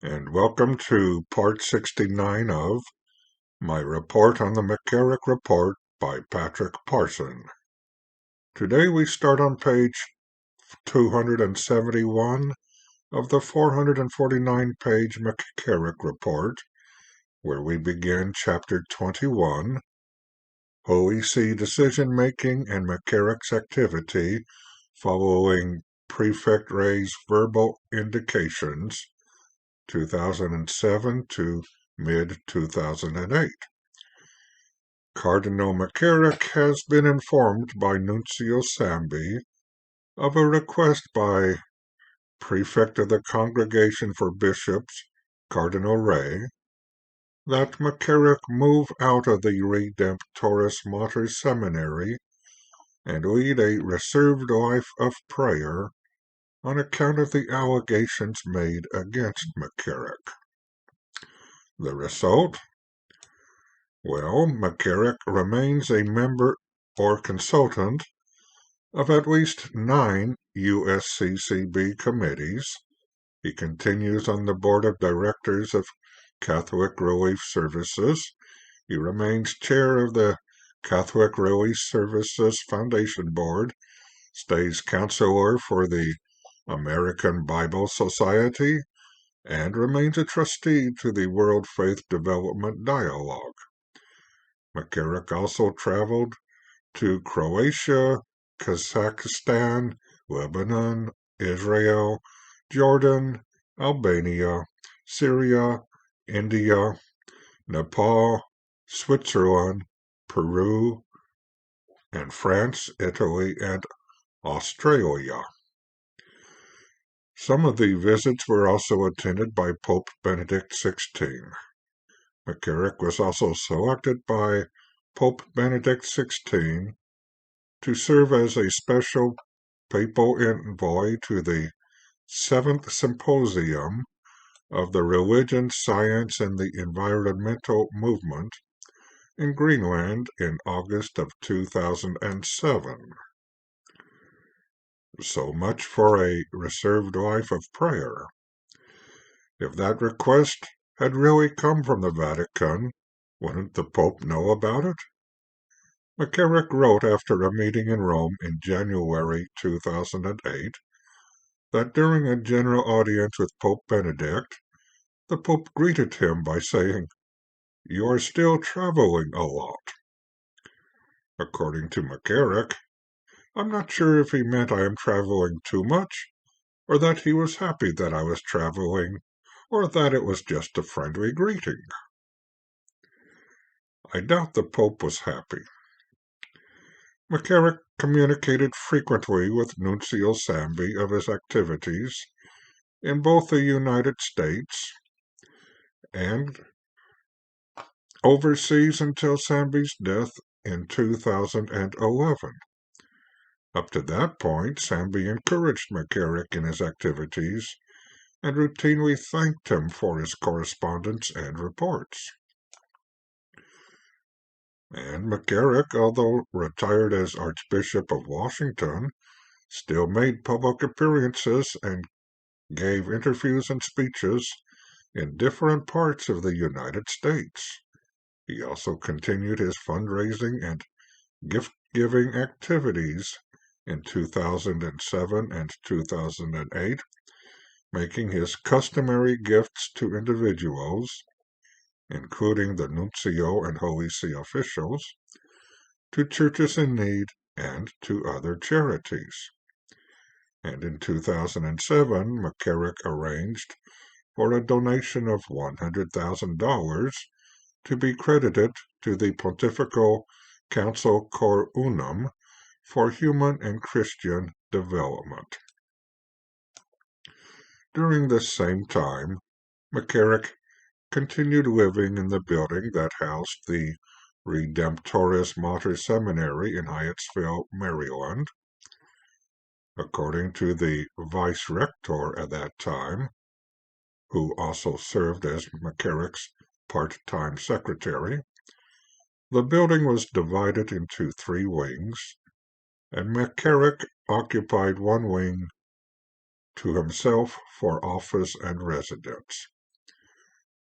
and welcome to Part 69 of my report on the McCarrick Report by Patrick Parson. Today we start on page 271 of the 449-page McCarrick Report, where we begin Chapter 21, OEC Decision-Making and McCarrick's Activity Following Prefect Ray's Verbal Indications, 2007 to mid-2008. Cardinal McCarrick has been informed by Nuncio Samby of a request by Prefect of the Congregation for Bishops, Cardinal Ray, that McCarrick move out of the Redemptoris Mater Seminary and lead a reserved life of prayer on account of the allegations made against McCarrick. The result? Well, McCarrick remains a member or consultant of at least 9 USCCB committees. He continues on the board of directors of Catholic Relief Services. He remains chair of the Catholic Relief Services Foundation Board, stays counselor for the American Bible Society, and remains a trustee to the World Faith Development Dialogue. McCarrick also traveled to Croatia, Kazakhstan, Lebanon, Israel, Jordan, Albania, Syria, India, Nepal, Switzerland, Peru, and France, Italy, and Australia. Some of the visits were also attended by Pope Benedict XVI. McCarrick was also selected by Pope Benedict XVI to serve as a special papal envoy to the 7th Symposium of the Religion, Science, and the Environmental Movement in Greenland in August of 2007. So much for a reserved life of prayer. If that request had really come from the Vatican, wouldn't the Pope know about it? McCarrick wrote after a meeting in Rome in January 2008 that during a general audience with Pope Benedict, the Pope greeted him by saying, "You are still traveling a lot." According to McCarrick, I'm not sure if he meant I am traveling too much, or that he was happy that I was traveling, or that it was just a friendly greeting. I doubt the Pope was happy. McCarrick communicated frequently with Nuncio Samby of his activities in both the United States and overseas until Samby's death in 2011. Up to that point, Samby encouraged McCarrick in his activities and routinely thanked him for his correspondence and reports. And McCarrick, although retired as Archbishop of Washington, still made public appearances and gave interviews and speeches in different parts of the United States. He also continued his fundraising and gift-giving activities in 2007 and 2008, making his customary gifts to individuals, including the Nuncio and Holy See officials, to churches in need, and to other charities. And in 2007, McCarrick arranged for a donation of $100,000 to be credited to the Pontifical Council Cor Unum for Human and Christian Development. During this same time, McCarrick continued living in the building that housed the Redemptoris Mater Seminary in Hyattsville, Maryland. According to the vice-rector at that time, who also served as McCarrick's part-time secretary, the building was divided into 3 wings, and McCarrick occupied one wing to himself for office and residence.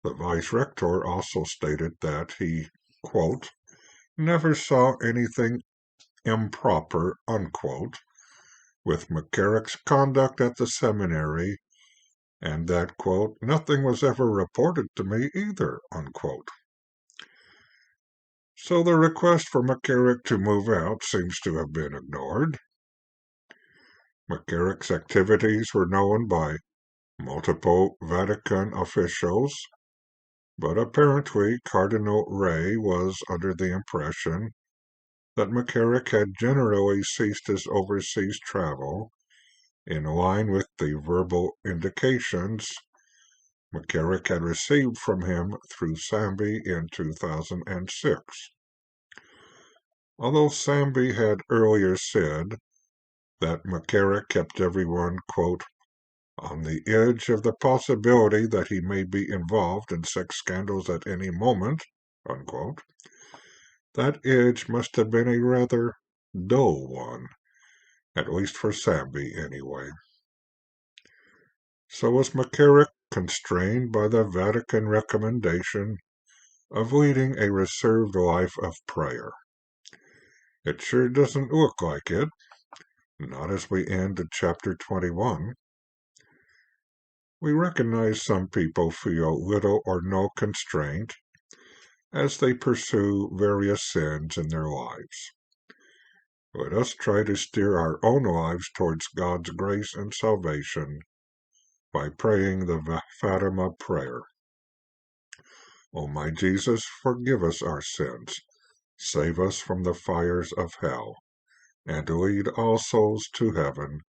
The vice-rector also stated that he, quote, never saw anything improper, unquote, with McCarrick's conduct at the seminary, and that, quote, nothing was ever reported to me either, unquote. So the request for McCarrick to move out seems to have been ignored. McCarrick's activities were known by multiple Vatican officials, but apparently Cardinal Ray was under the impression that McCarrick had generally ceased his overseas travel in line with the verbal indications McCarrick had received from him through Samby in 2006. Although Samby had earlier said that McCarrick kept everyone, quote, on the edge of the possibility that he may be involved in sex scandals at any moment, unquote, that edge must have been a rather dull one, at least for Samby anyway. So was McCarrick constrained by the Vatican recommendation of leading a reserved life of prayer? It sure doesn't look like it, not as we end at chapter 21. We recognize some people feel little or no constraint as they pursue various sins in their lives. Let us try to steer our own lives towards God's grace and salvation by praying the Fatima prayer. O my Jesus, forgive us our sins, save us from the fires of hell, and lead all souls to heaven,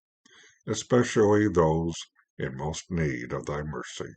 especially those in most need of thy mercy.